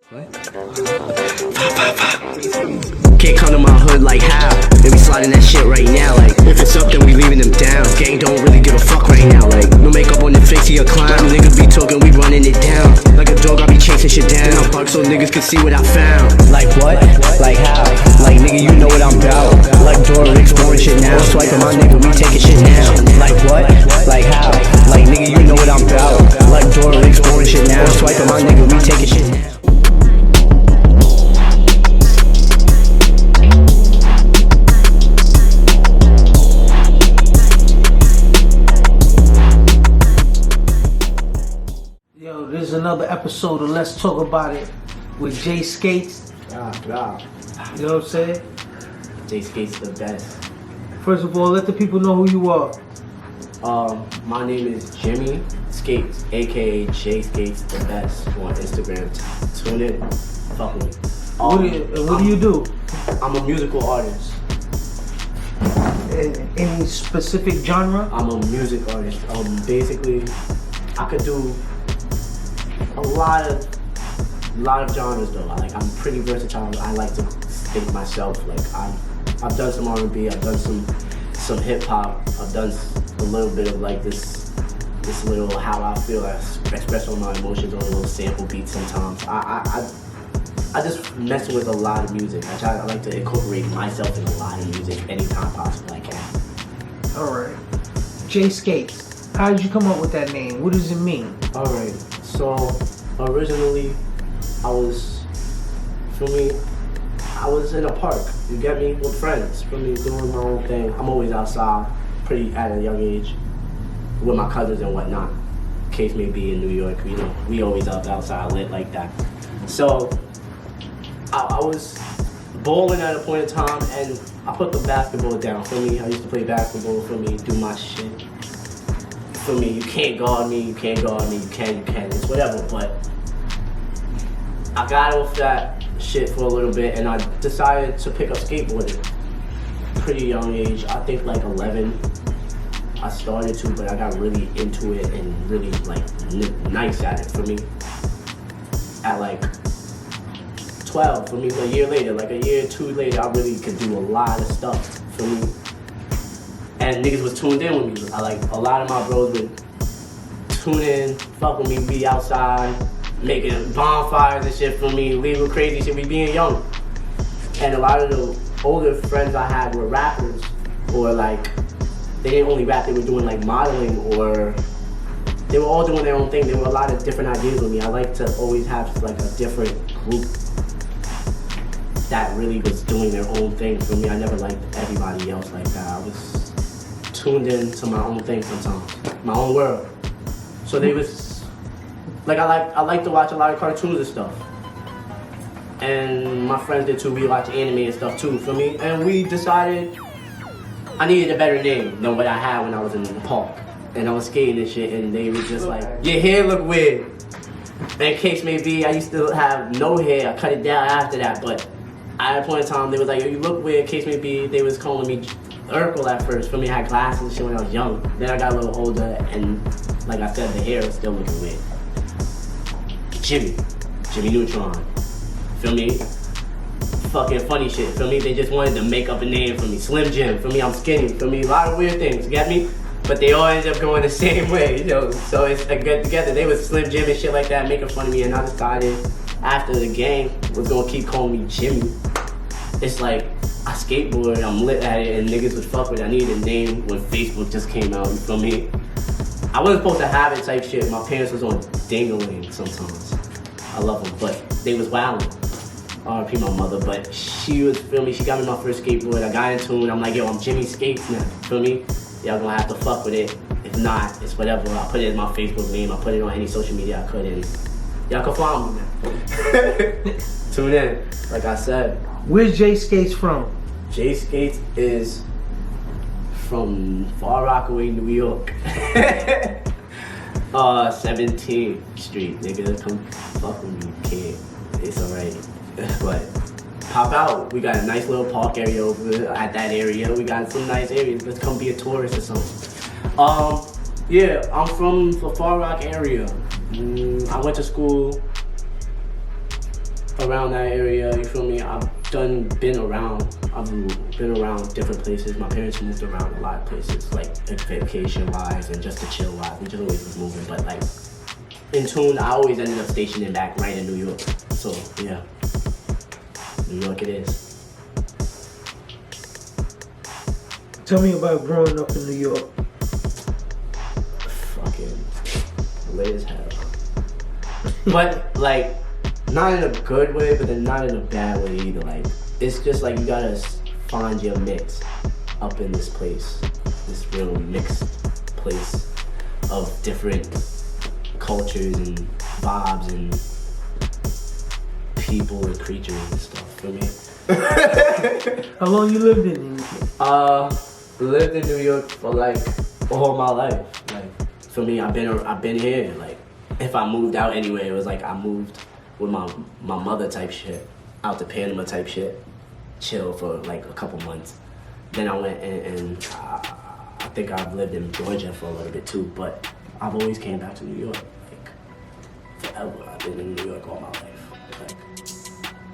Can't come to my hood like how? They be sliding that shit right now. Like if it's up, then we leaving them down. Gang don't really give a fuck right now. Like no makeup on the face, he a clown. Niggas be talking, we running it down. Like a dog, I be chasing shit down. I park so niggas can see what I found. Like what? Like how? Like nigga, you know what I'm about. Like Dora exploring shit now. Swiping my nigga, we taking shit now. Like what? Like how? Like nigga, you know what I'm about. Like Dora exploring shit now. Swiping my nigga, we taking shit now. This is another episode of Let's Talk About It with J Sk8tes. You know what I'm saying? J Sk8tes the best. First of all, let the people know who you are. My name is J Sk8tes, A.K.A. J Sk8tes the best on Instagram. Tune in, fuck with me. What do you do? I'm a musical artist. Any specific genre? I'm a music artist. Basically, I could do a lot of genres though. I'm pretty versatile. I like to think myself. Like I've done some R&B. I've done some hip hop. I've done a little bit of like this little how I feel. I express all my emotions on a little sample beat sometimes. I just mess with a lot of music. I like to incorporate myself in a lot of music anytime possible I can. All right, J Sk8tes. How did you come up with that name? What does it mean? All right. So originally, I was in a park, you get me, with friends, doing my own thing. I'm always outside, pretty at a young age, with my cousins and whatnot. Case may be in New York, you know, we always up outside, lit like that. So I was bowling at a point in time, and I put the basketball down. I used to play basketball, do my shit. You can't guard me, you can, it's whatever, but I got off that shit for a little bit and I decided to pick up skateboarding. Pretty young age, I think like 11, I started to, but I got really into it and really like nice at it At like 12, a year later, like a year or two later, I really could do a lot of stuff And niggas was tuned in with me. A lot of my bros would tune in, fuck with me, be outside, making bonfires and shit for me, legal crazy shit, we being young. And a lot of the older friends I had were rappers, or they didn't only rap, they were doing modeling, or they were all doing their own thing. There were a lot of different ideas with me. I like to always have a different group that really was doing their own thing for me. I never liked everybody else like that. I was tuned in to my own thing sometimes, my own world. So they was I like to watch a lot of cartoons and stuff. And my friends did too. We watch anime and stuff too, And we decided I needed a better name than what I had when I was in the park. And I was skating and shit, and they were just your hair look weird. And case may be, I used to have no hair. I cut it down after that, but at a point in time, they was like, yo, you look weird. Case may be, they was calling me Urkel at first. I had glasses and shit when I was young. Then I got a little older, and like I said, the hair was still looking weird. Jimmy Neutron. Fucking funny shit. They just wanted to make up a name for me. Slim Jim. I'm skinny. A lot of weird things. Get me? But they all ended up going the same way. You know? So it's a good together. They was Slim Jim and shit like that, making fun of me, and I decided after the gang was gonna keep calling me Jimmy. It's like I skateboard, I'm lit at it, and niggas would fuck with it. I needed a name when Facebook just came out, you feel me? I wasn't supposed to have it type shit. My parents was on ding-a-ling sometimes. I love them, but they was wildin'. R.I.P. my mother, but she was, she got me my first skateboard. I got into it, I'm like, yo, I'm J Sk8tes now, Y'all gonna have to fuck with it. If not, it's whatever. I put it in my Facebook name, I put it on any social media I could, and y'all can follow me now. Tune in, like I said. Where's J Sk8tes from? J Sk8tes is from Far Rockaway, New York. 17th Street, nigga, come fuck with me, kid. It's alright. But pop out. We got a nice little park area over at that area. We got some nice areas. Let's come be a tourist or something. Yeah, I'm from the Far Rock area. I went to school around that area, you feel me? I've been around different places. My parents moved around a lot of places, like vacation-wise and just to chill-wise. We just always was moving, but like in tune, I always ended up stationing back right in New York. So yeah, New York it is. Tell me about growing up in New York. Fucking lit as hell. But like, not in a good way, but then not in a bad way either. Like, it's just like you gotta find your mix up in this place, this real mixed place of different cultures and vibes and people and creatures and stuff. For me. How long you lived in New York? Lived in New York for like all my life. Like, for me, I've been here. Like, if I moved out anyway, it was like I moved with my mother type shit, out to Panama type shit, chill for like a couple months. Then I went and I think I've lived in Georgia for a little bit too, but I've always came back to New York, like forever. I've been in New York all my life. Like,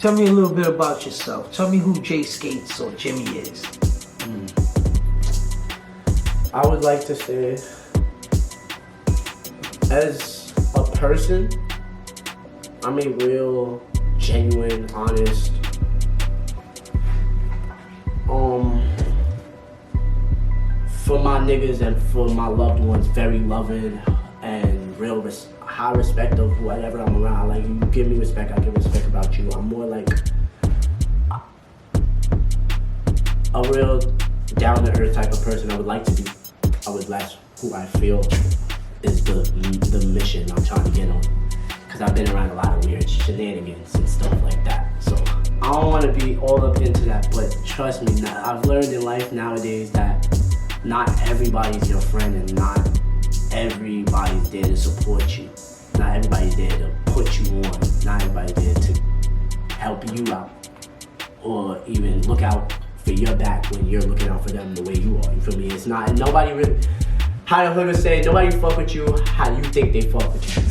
Tell me a little bit about yourself. Tell me who J Sk8tes or Jimmy is. I would like to say, as a person, I'm a real, genuine, honest, for my niggas and for my loved ones, very loving and real high respect of whatever I'm around. Like, you give me respect, I give respect about you. I'm more like a real down-to-earth type of person I would like to be. That's who I feel is the mission I'm trying to get on. Because I've been around a lot of weird shenanigans and stuff like that. So I don't want to be all up into that, but trust me, I've learned in life nowadays that not everybody's your friend and not everybody's there to support you. Not everybody's there to put you on. Not everybody's there to help you out or even look out for your back when you're looking out for them the way you are. You feel me? It's not, nobody really, how the hood would say, nobody fuck with you how you think they fuck with you.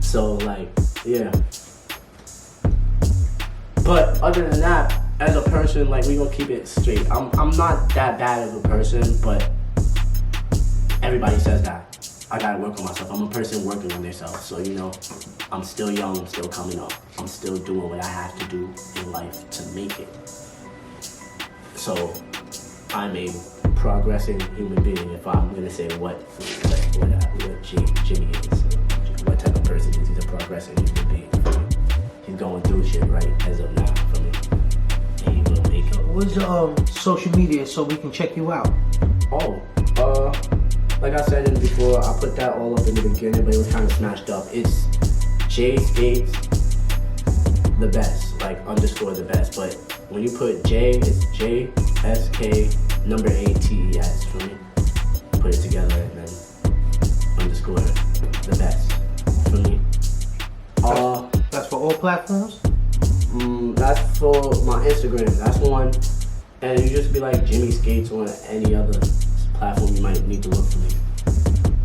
So like, yeah. But other than that, as a person, like, we gonna keep it straight. I'm not that bad of a person, but everybody says that. I gotta work on myself. I'm a person working on themselves. So, you know, I'm still young, I'm still coming up. I'm still doing what I have to do in life to make it. So I'm a progressing human being if I'm gonna say what Jimmy is. What type of person is. He's a progressing human being. He's going through shit right as of now for me. And he will make it. What's social media so we can check you out? Like I said before, I put that all up in the beginning, but it was kind of smashed up. It's J Sk8tes the best, like _ the best. But when you put J, it's J Sk8tes for me. Put it together and then _ the best for me. That's for all platforms? That's for my Instagram. That's one. And you just be like Jimmy Sk8tes on any other platform you might need to look for me.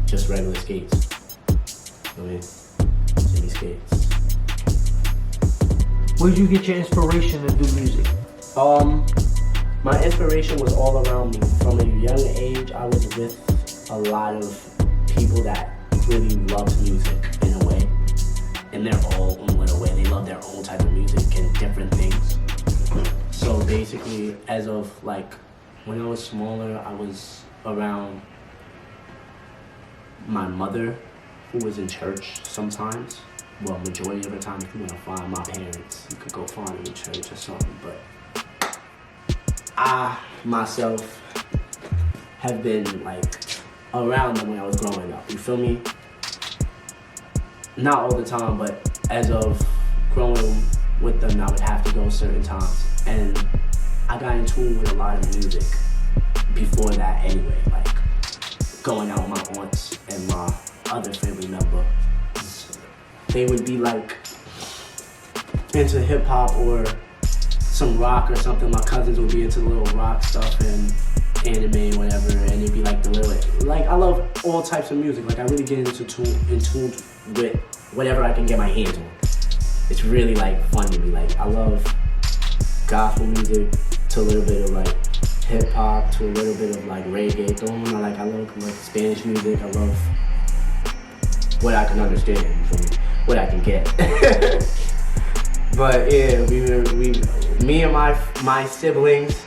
Just regular skates. I mean, Jimmy Sk8tes. Where did you get your inspiration to do music? My inspiration was all around me. From a young age, I was with a lot of people that really loved music in a way. In their own little way. They love their own type of music and different things. So basically, as of like, when I was smaller, I was around my mother, who was in church sometimes. Well, majority of the time, if you want to find my parents, you could go find them in church or something. But I, myself, have been like around them when I was growing up. You feel me? Not all the time, but as of growing with them, I would have to go certain times. And I got in tune with a lot of music before that anyway, like going out with my aunts and my other family member. They would be like into hip hop or some rock or something. My cousins would be into the little rock stuff and anime and whatever, and it'd be like the little, like, I love all types of music. Like, I really get in tune with whatever I can get my hands on. it's really like fun to me. Like I love gospel music to a little bit of like hip hop to a little bit of like reggaeton. I love like Spanish music. I love what I can understand, what I can get. But yeah, me and my siblings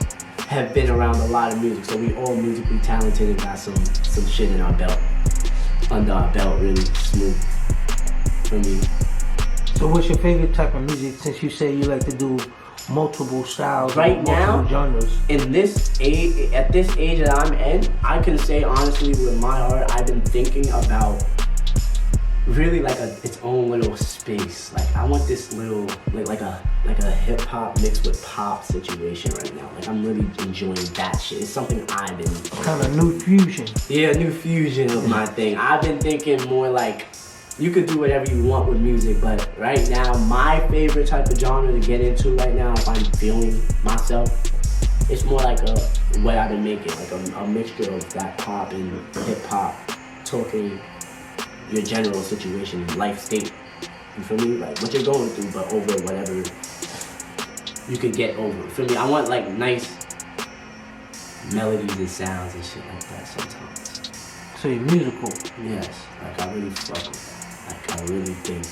have been around a lot of music, so we all musically talented and got some shit in our belt, under our belt, really smooth for me. So what's your favorite type of music, since you say you like to do multiple styles, right now, genres? In this age, at this age that I'm in, I can say honestly with my heart, I've been thinking about really like its own little space. Like I want this little like a hip hop mixed with pop situation right now. Like I'm really enjoying that shit. It's something I've been kind of new fusion. Yeah, new fusion of my thing. I've been thinking more like you could do whatever you want with music, but right now my favorite type of genre to get into right now, if I'm feeling myself, it's more like what I've been making, like a mixture of that pop and hip hop, talking your general situation, life state. You feel me? Like what you're going through, but over whatever you could get over. You feel me? I want like nice melodies and sounds and shit like that sometimes. So you're musical? Yes. Like I really fuck with that. Like I really think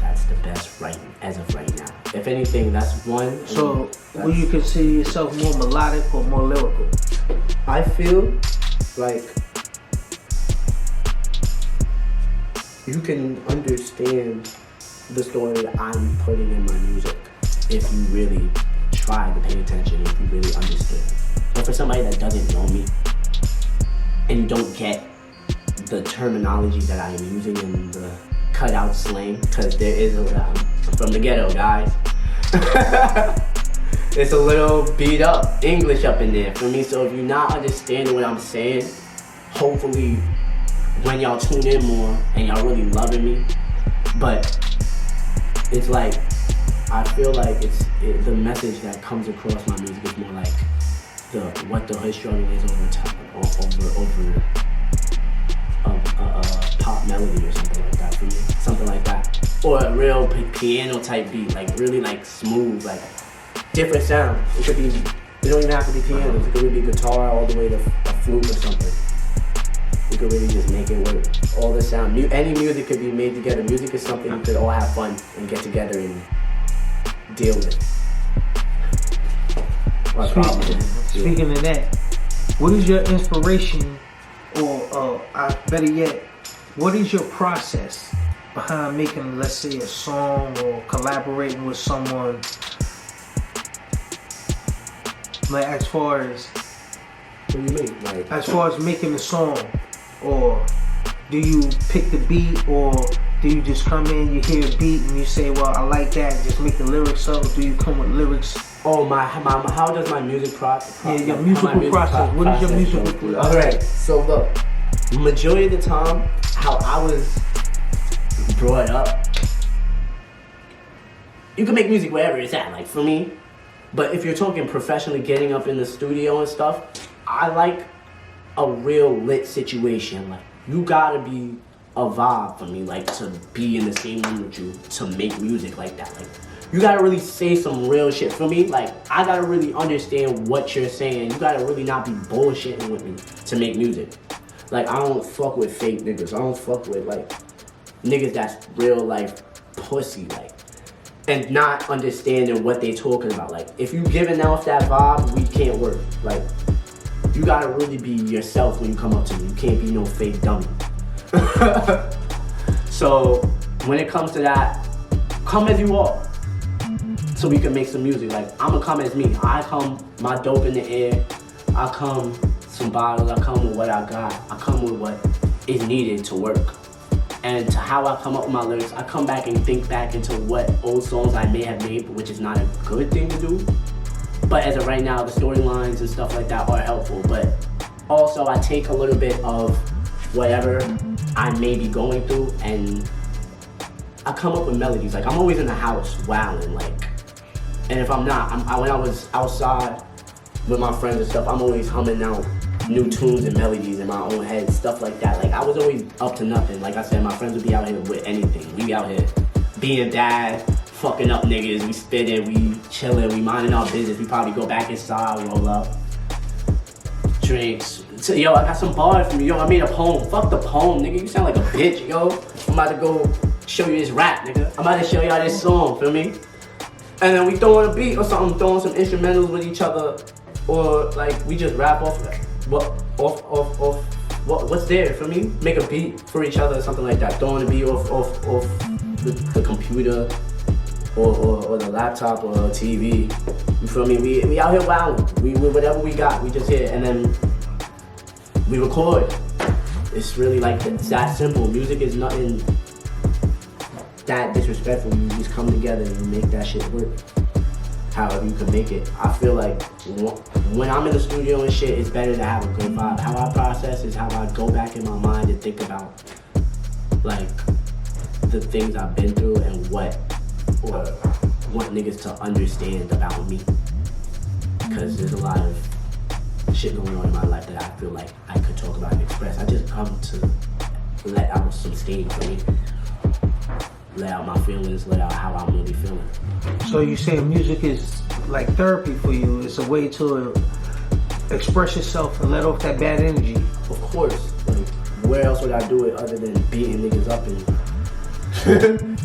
that's the best as of right now. If anything, that's one. So would you consider yourself more melodic or more lyrical? I feel like you can understand the story that I'm putting in my music if you really try to pay attention, if you really understand. But for somebody that doesn't know me and you don't get the terminology that I am using and the cutout slang, because there is I'm from the ghetto, guys. It's a little beat up English up in there for me, so if you're not understanding what I'm saying, hopefully when y'all tune in more and y'all really loving me, but it's like, I feel like the message that comes across my music is more like what the hood struggle is over pop melody or something like that for me, something like that, or a real piano type beat, like really like smooth, like different sound. It could be, it don't even have to be piano. It could really be guitar all the way to a flute or something. You could really just make it work. All the sound, any music could be made together. Music is something you could all have fun and get together and deal with. Speaking of that, what is your inspiration, or better yet, what is your process behind making, let's say, a song or collaborating with someone? Like as far as, what do you mean? Like, as far as making a song, or do you pick the beat, or do you just come in, you hear a beat and you say, well, I like that, just make the lyrics up? Do you come with lyrics? Oh, how does my music process? Yeah, your musical process. What is your musical process? Alright, so look, majority of the time, how I was brought up, you can make music wherever it's at, like for me. But if you're talking professionally, getting up in the studio and stuff, I like a real lit situation. Like you gotta be a vibe for me, like to be in the same room with you to make music like that. Like you gotta really say some real shit for me. Like I gotta really understand what you're saying. You gotta really not be bullshitting with me to make music. Like I don't fuck with fake niggas. I don't fuck with like niggas that's real life pussy, like, and not understanding what they talking about. Like if you giving off that vibe, we can't work. Like you gotta really be yourself when you come up to me. You can't be no fake dummy. So when it comes to that, come as you are, so we can make some music. Like I'ma come as me. I come my dope in the air. I come some bottles. I come with what I got. I come with what is needed to work. And to how I come up with my lyrics, I come back and think back into what old songs I may have made, which is not a good thing to do. But as of right now, the storylines and stuff like that are helpful. But also I take a little bit of whatever I may be going through and I come up with melodies. Like I'm always in the house wilding, like, and if I'm not, when I was outside with my friends and stuff, I'm always humming out new tunes and melodies in my own head, stuff like that. Like I was always up to nothing. Like I said, my friends would be out here with anything. We be out here being dad, fucking up niggas, we spitting, we chilling, we minding our business, we probably go back inside, roll up, drinks. So, yo, I got some bars for you. Yo, I made a poem. Fuck the poem, nigga. You sound like a bitch, yo. I'm about to go show you this rap, nigga. I'm about to show y'all this song, feel me? And then we throwing a beat or something, throwing some instrumentals with each other, or like we just rap off what's there, for me? Make a beat for each other or something like that. Throwing a beat off the computer or the laptop or the TV. You feel me? We out here wilding. We whatever we got, we just hit, and then we record. It's really like it's that simple. Music is nothing that disrespectful. You just come together and you make that shit work. However you can make it. I feel like when I'm in the studio and shit, it's better to have a good vibe. How I process is how I go back in my mind and think about like the things I've been through and what niggas to understand about me. Because there's a lot of shit going on in my life that I feel like I could talk about and express. I just come to let out some steam for me. Let out my feelings, let out how I'm really feeling. So you say music is like therapy for you? It's a way to express yourself and let off that bad energy? Of course. Like, where else would I do it other than beating niggas up and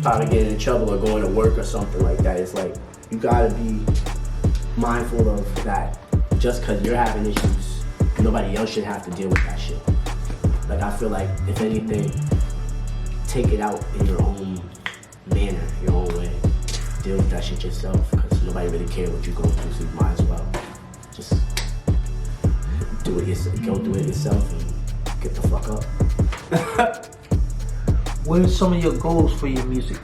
probably getting in trouble or going to work or something like that? It's like, you gotta be mindful of that. Just because you're having issues, nobody else should have to deal with that shit. Like, I feel like, if anything, take it out in your own manner, your own way. Deal with that shit yourself, because nobody really cares what you're going through, so you might as well just do it yourself, go do it yourself and get the fuck up. What are some of your goals for your music?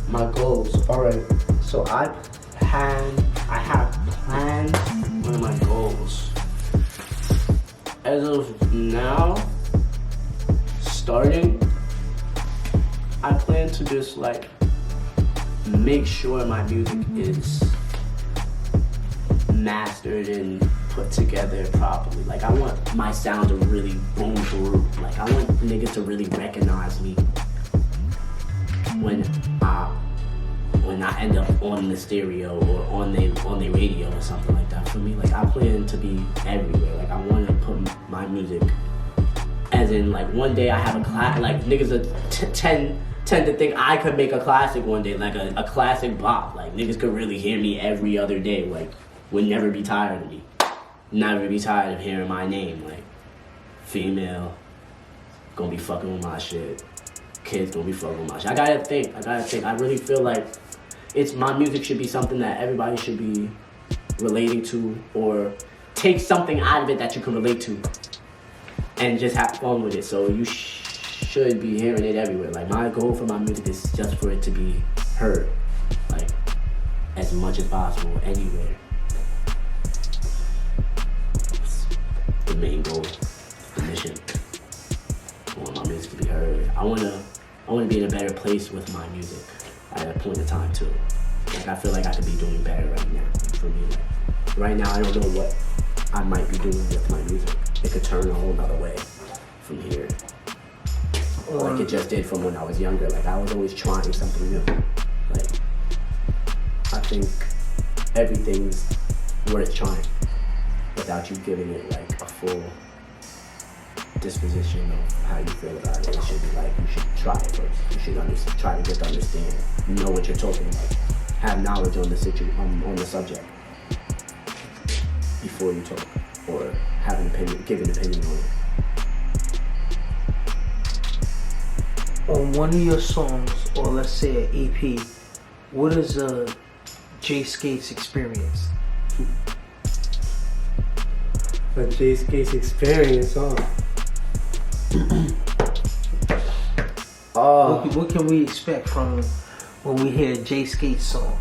My goals, alright, so I have plans. What are my goals? As of now, starting, I plan to just like make sure my music is mastered and put together properly. Like, I want my sound to really boom through. Like, I want niggas to really recognize me when I end up on the stereo or on the radio or something like that. For me, like, I plan to be everywhere. Like, I want to put my music, as in, like, one day I have a class. Like, niggas are tend to think I could make a classic one day, like a classic bop. Like, niggas could really hear me every other day. Like, would never be tired of me. Never be tired of hearing my name. Like, female, gonna be fucking with my shit. Kids gonna be fucking with my shit. I gotta think. I really feel like my music should be something that everybody should be relating to, or take something out of it that you can relate to and just have fun with it. So you should be hearing it everywhere. Like, my goal for my music is just for it to be heard, like, as much as possible, anywhere. It's the main goal, the mission. I want my music to be heard. I wanna be in a better place with my music at a point in time too. Like, I feel like I could be doing better right now. For me, like, right now I don't know what I might be doing with my music. It could turn a whole nother way from here. Like it just did from when I was younger. Like, I was always trying something new. Like, I think everything's worth trying without you giving it like a full disposition of how you feel about it. It should be like, you should try it first. You should try to get to understand. Know what you're talking about. Have knowledge on the subject before you talk, or have an opinion, give an opinion on it. On one of your songs, or let's say an EP, what is a J Sk8tes experience? A J Sk8tes experience, huh? What can we expect from when we hear a J Sk8tes song,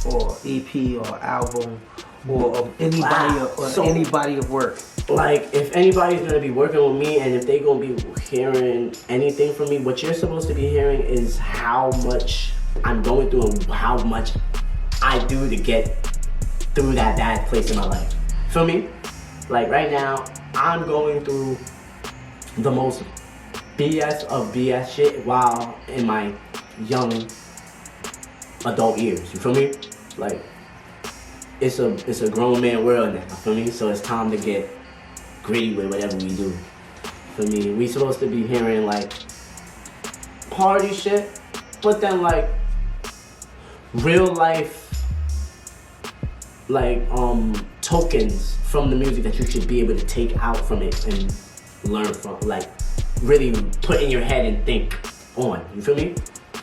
or EP, or album, or of anybody, anybody of work? Like, if anybody's gonna be working with me, and if they gonna be hearing anything from me, what you're supposed to be hearing is how much I'm going through and how much I do to get through that bad place in my life. Feel me? Like, right now, I'm going through the most BS of BS shit while in my young adult ears. You feel me? Like, it's a grown man world now. You feel me? So it's time to get gritty with whatever we do. For me, we supposed to be hearing like party shit, but then like real life, like tokens from the music that you should be able to take out from it and learn from, like really put in your head and think on. You feel me?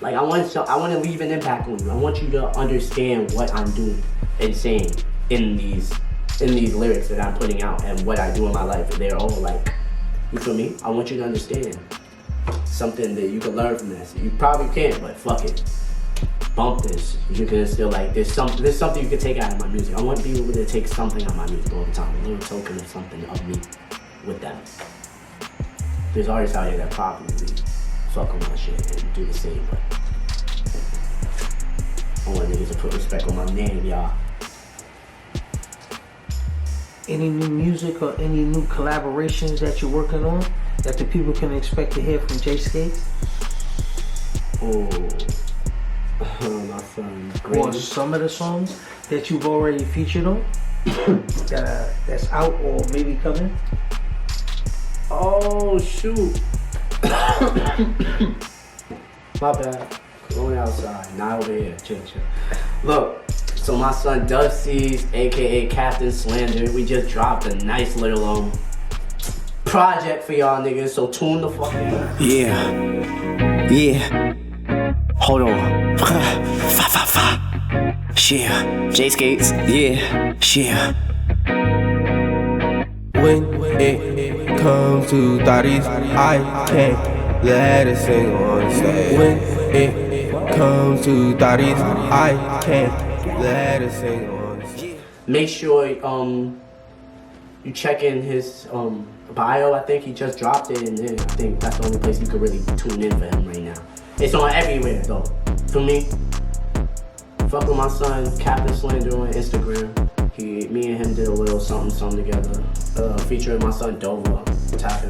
Like I want to leave an impact on you. I want you to understand what I'm doing and saying in these lyrics that I'm putting out and what I do in my life. They're all like, you feel me? I want you to understand something that you can learn from this. You probably can't, but fuck it. Bump this. You can still like, there's something you can take out of my music. I want people to take something out of my music all the time. A little token of something of me with them. There's artists out here that probably fuck with my shit and do the same, but I want niggas to put respect on my name, y'all. Any new music or any new collaborations that you're working on that the people can expect to hear from J Sk8tes? Oh, my son. Or some of the songs that you've already featured on that's out or maybe coming? Oh, shoot. My bad. Going outside, not over here. Chill. Look. So my son CeeZ, A.K.A. Captain Slander, we just dropped a nice little project for y'all niggas, so tune the fuck in. Yeah. Hold on. Yeah. J Sk8tes. Yeah. When it comes to thotties, I can't let a single on stage. When it comes to thotties, I can't let a single on stage. Make sure you check in his bio. I think he just dropped it, and then I think that's the only place you could really tune in for him right now. It's on everywhere though. For me, fuck with my son Captain Slander on Instagram. Me and him did a little something together, featuring my son Dovahh. Tap in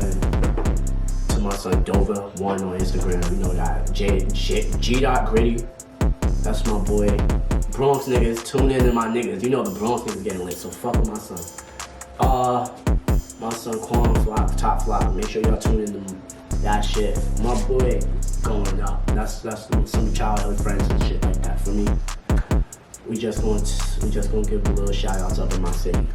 to my son Dovahh 1 on Instagram. You know that G.Gritty. That's my boy. Bronx niggas, tune in to my niggas. You know the Bronx niggas getting lit, so fuck with my son. My son Top.Floxk. Make sure y'all tune in to that shit. My boy going up. That's some childhood friends and shit like that for me. We just gonna give a little shout outs up in my city.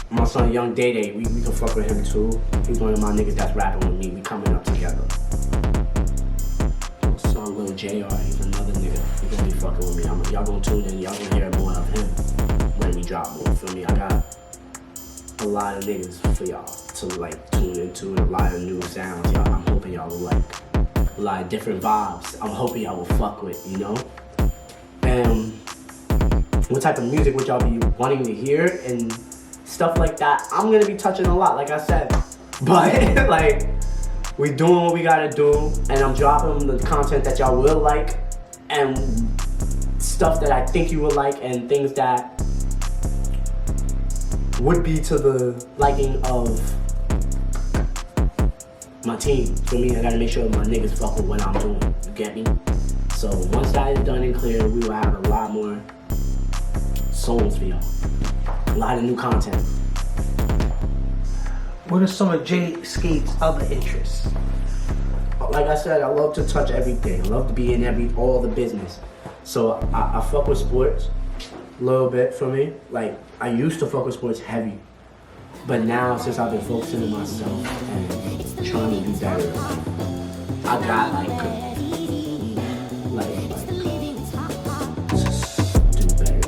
My son Young Day, we can fuck with him too. He's one of my niggas that's rapping with me. We coming up together. My son Lil JR, he's another nigga. He gonna be fucking with me. Y'all gonna tune in. Y'all gonna hear more of him when we drop more. For me, I got a lot of niggas for y'all to like tune into and a lot of new sounds. Y'all, I'm hoping y'all will like. A lot of different vibes. I'm hoping y'all will fuck with, you know? And what type of music would y'all be wanting to hear and stuff like that? I'm gonna be touching a lot, like I said. But like, we doing what we gotta do, and I'm dropping the content that y'all will like, and stuff that I think you will like, and things that would be to the liking of my team. For me, I gotta make sure my niggas fuck with what I'm doing. You get me? So once that is done and clear, we will have a lot more songs for y'all. A lot of new content. What are some of J Sk8tes' other interests? Like I said, I love to touch everything. I love to be in all the business. So I fuck with sports a little bit for me. Like I used to fuck with sports heavy. But now, since I've been focusing on myself and trying to do better, I got like just do better.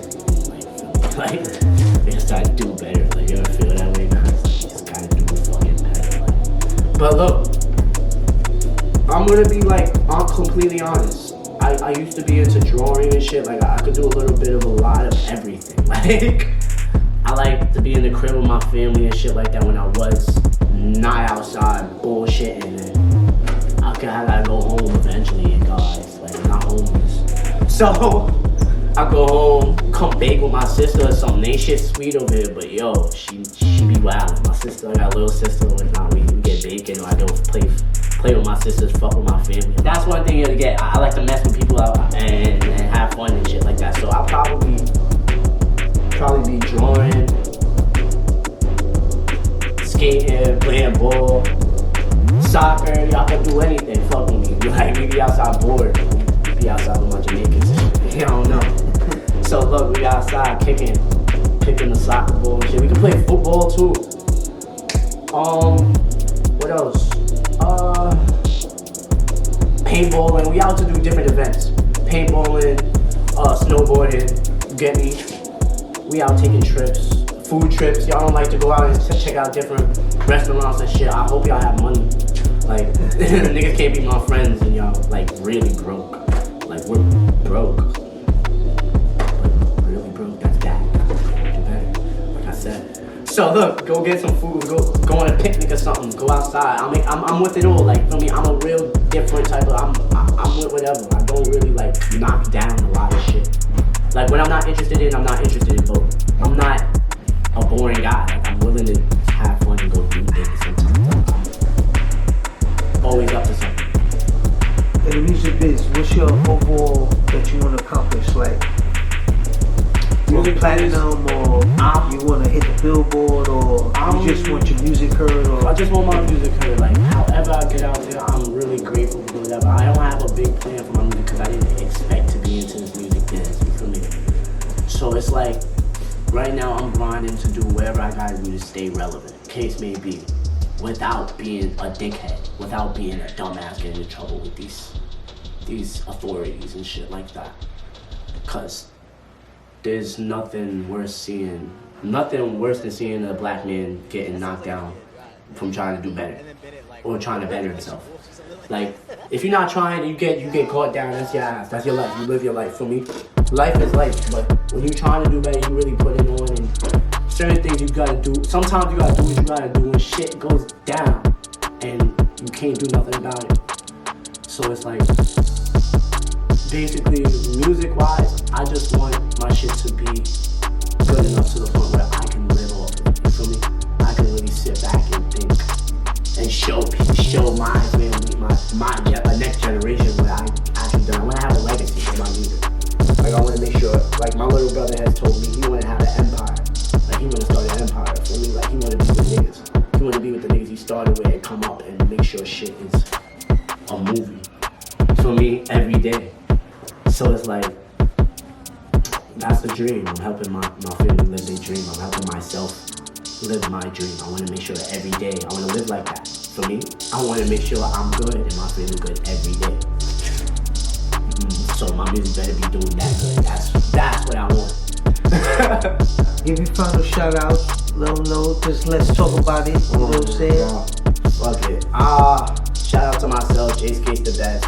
Like I just gotta do better. Like you ever feel that way, man? You just gotta do fucking better. Like, but look, I'm gonna be like, I'm completely honest. I used to be into drawing and shit. Like I could do a little bit of a lot of everything. Like. I like to be in the crib with my family and shit like that when I was not outside bullshitting, and I gotta go home eventually, guys. Like I'm not homeless. So I go home, come bake with my sister or something. Ain't shit sweet over here, but yo, she be wild. My sister, I got a little sister, and we get bacon, or I go play with my sisters, fuck with my family. That's one thing to get. I like to mess with people out and have fun and shit like that. So I'll probably be drawing, skating, playing ball, soccer. Y'all can do anything. Fuck with me. Like we be outside bored. Be outside with my Jamaicans and shit. I don't know. So look, we outside kicking the soccer ball and shit. We can play football too. What else? Paintballing. We out to do different events. Paintballing, snowboarding. You get me? We out taking trips, food trips. Y'all don't like to go out and check out different restaurants and shit. I hope y'all have money. Like niggas can't be my friends and y'all like really broke. Like we're broke. Like really broke. That's bad. Like I said. So look, go get some food, go on a picnic or something, go outside. I'm with it all, like for me, I'm a real different type of, I'm with whatever. I don't really like knock down a lot of shit. Like what I'm not interested in, I'm not interested in, but I'm not a boring guy. Like I'm willing to have fun and go do things sometimes. I'm always up to something. In the music biz, what's your overall that you want to accomplish? Like, music platinum, or you want to hit the billboard, or you just want your music heard? Or I just want my music heard. Like, however I get out there, I'm really grateful for whatever. I don't have a big plan for my music because I didn't expect to be into this music business. You feel me? So it's like, right now I'm grinding to do whatever I gotta do to stay relevant. Case may be, without being a dickhead, without being a dumbass getting in trouble with these authorities and shit like that. Cause there's nothing worse than seeing a black man getting knocked down from trying to do better or trying to better himself. Like, if you're not trying, you get caught down. That's your ass. That's your life. You live your life. For me, life is life. But when you're trying to do better, you really put it on. And certain things you gotta do. Sometimes you gotta do what you gotta do when shit goes down, and you can't do nothing about it. So it's like, basically, music-wise, I just want my shit to be good enough to the point where I can live off of it. You feel me? I can really sit back and think and show my family, my next generation what I actually done. I want to have a legacy for my music. Like I want to make sure, like my little brother has told me, he want to have an empire. Like he want to start an empire for me. Like he want to be with niggas. He want to be with the niggas he started with and come up and make sure shit is a movie for me every day. So it's like, that's the dream. I'm helping my family live their dream. I'm helping myself live my dream. I want to make sure that every day, I want to live like that. For me, I want to make sure I'm good and my family good every day. So my music better be doing that good. That's what I want. give your final shout out, let them know, just let's talk about it, you know what I'm saying? Fuck it. Shout out to myself, J Sk8tes the best.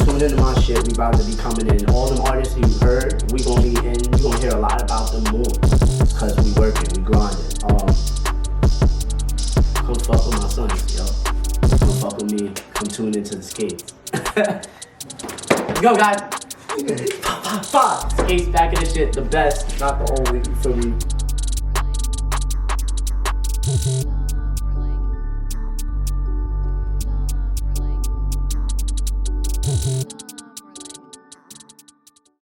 Tune into my shit, we about to be coming in. All them artists you heard, we gonna be in, you gonna hear a lot about them more. Cause we working, we grinding. Come fuck with my sons, yo. Come fuck with me, come tune into the skates. Let's go, guys. Skates back in the shit, the best, not the only, for me.